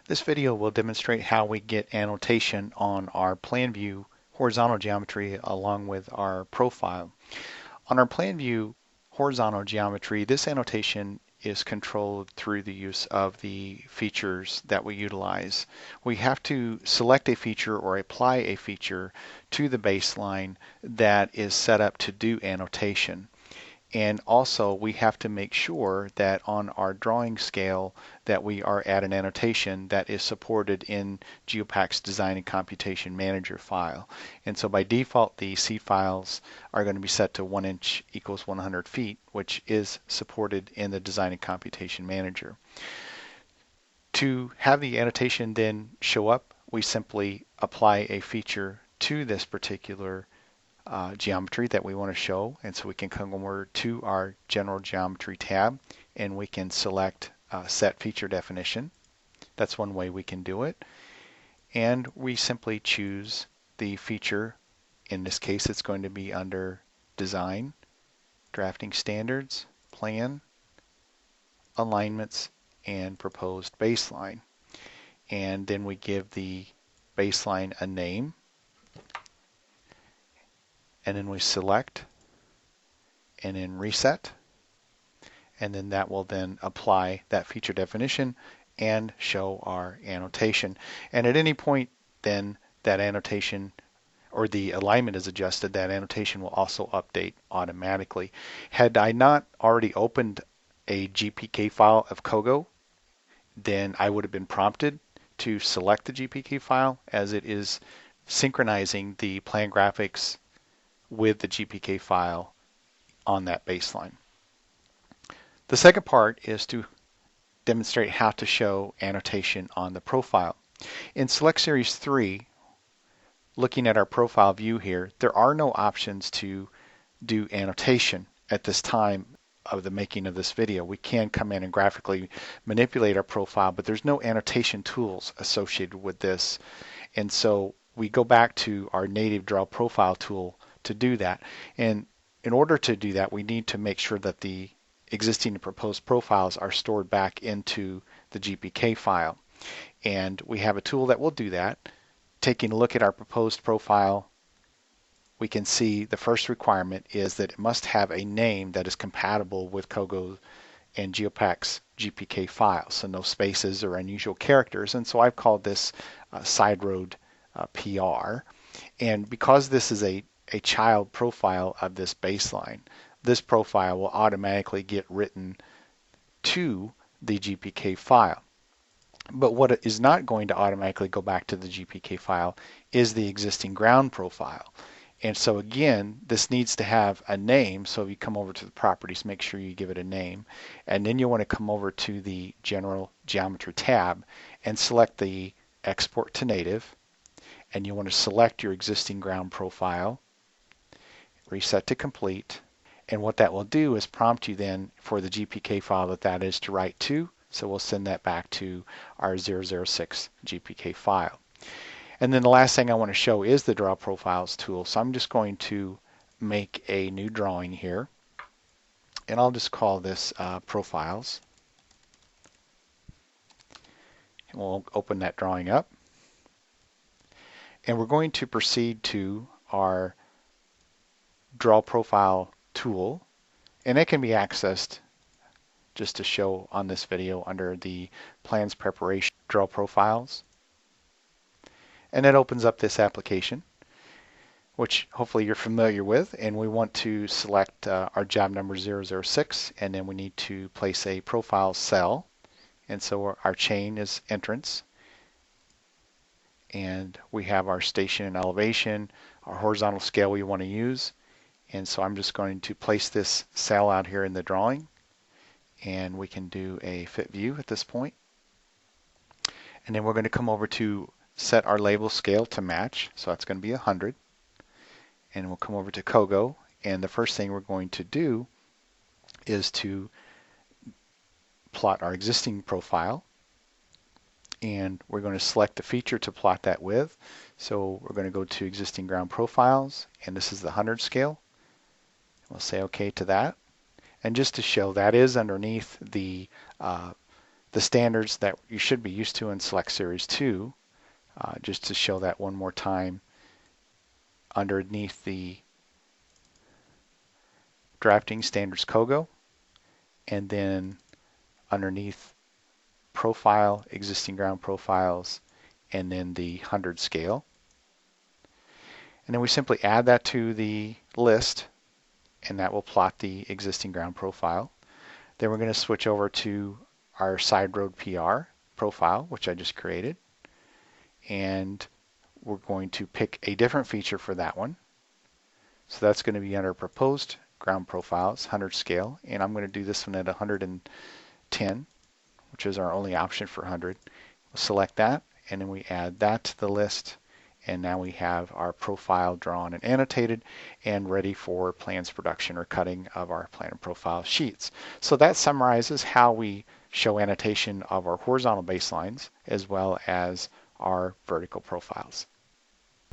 This video will demonstrate how we get annotation on our plan view horizontal geometry along with our profile. On our plan view horizontal geometry, this annotation is controlled through the use of the features that we utilize. We have to select a feature or apply a feature to the baseline that is set up to do annotation. And also we have to make sure that on our drawing scale that we are at an annotation that is supported in GeoPack's Design and Computation Manager file. And so by default the C files are going to be set to 1 inch equals 100 feet, which is supported in the Design and Computation Manager. To have the annotation then show up, we simply apply a feature to this particular geometry that we want to show, and so we can come over to our general geometry tab and we can select set feature definition. That's one way we can do it, and we simply choose the feature. In this case it's going to be under design, drafting standards, plan, alignments, and proposed baseline, and then we give the baseline a name, and then we select and then reset, and then that will then apply that feature definition and show our annotation. And at any point then that annotation or the alignment is adjusted, that annotation will also update automatically. Had I not already opened a GPK file of Kogo, then I would have been prompted to select the GPK file as it is synchronizing the plan graphics with the GPK file on that baseline. The second part is to demonstrate how to show annotation on the profile. In Select Series 3, looking at our profile view here, there are no options to do annotation at this time of the making of this video. We can come in and graphically manipulate our profile, but there's no annotation tools associated with this. And so we go back to our native draw profile tool to do that. And in order to do that, we need to make sure that the existing and proposed profiles are stored back into the GPK file. And we have a tool that will do that. Taking a look at our proposed profile, we can see the first requirement is that it must have a name that is compatible with Kogo and GeoPack's GPK file, so no spaces or unusual characters. And so I've called this Side Road PR. And because this is a child profile of this baseline, this profile will automatically get written to the GPK file. But what is not going to automatically go back to the GPK file is the existing ground profile. And so again, this needs to have a name. So if you come over to the properties, make sure you give it a name. And then you want to come over to the General Geometry tab and select the Export to Native. And you want to select your existing ground profile, reset to complete, and what that will do is prompt you then for the GPK file that is to write to. So we'll send that back to our 006 GPK file. And then the last thing I want to show is the Draw Profiles tool. So I'm just going to make a new drawing here, and I'll just call this Profiles. And we'll open that drawing up. And we're going to proceed to our Draw Profile tool, and it can be accessed just to show on this video under the Plans Preparation Draw Profiles. And it opens up this application, which hopefully you're familiar with, and we want to select our job number 006, and then we need to place a profile cell, and so our chain is entrance, and we have our station and elevation, our horizontal scale we want to use. And so I'm just going to place this cell out here in the drawing, and we can do a fit view at this point. And then we're going to come over to set our label scale to match, so that's going to be 100. And we'll come over to Kogo, and the first thing we're going to do is to plot our existing profile, and we're going to select the feature to plot that with. So we're going to go to existing ground profiles, and this is the 100 scale. We'll say OK to that. And just to show, that is underneath the the standards that you should be used to in Select Series 2, just to show that one more time. Underneath the Drafting Standards COGO, and then underneath Profile, Existing Ground Profiles, and then the 100 scale. And then we simply add that to the list, and that will plot the existing ground profile. Then we're going to switch over to our side road PR profile, which I just created. And we're going to pick a different feature for that one. So that's going to be under Proposed Ground Profiles, 100 scale. And I'm going to do this one at 110, which is our only option for 100. We'll select that, and then we add that to the list. And now we have our profile drawn and annotated and ready for plans production or cutting of our plan and profile sheets. So that summarizes how we show annotation of our horizontal baselines as well as our vertical profiles.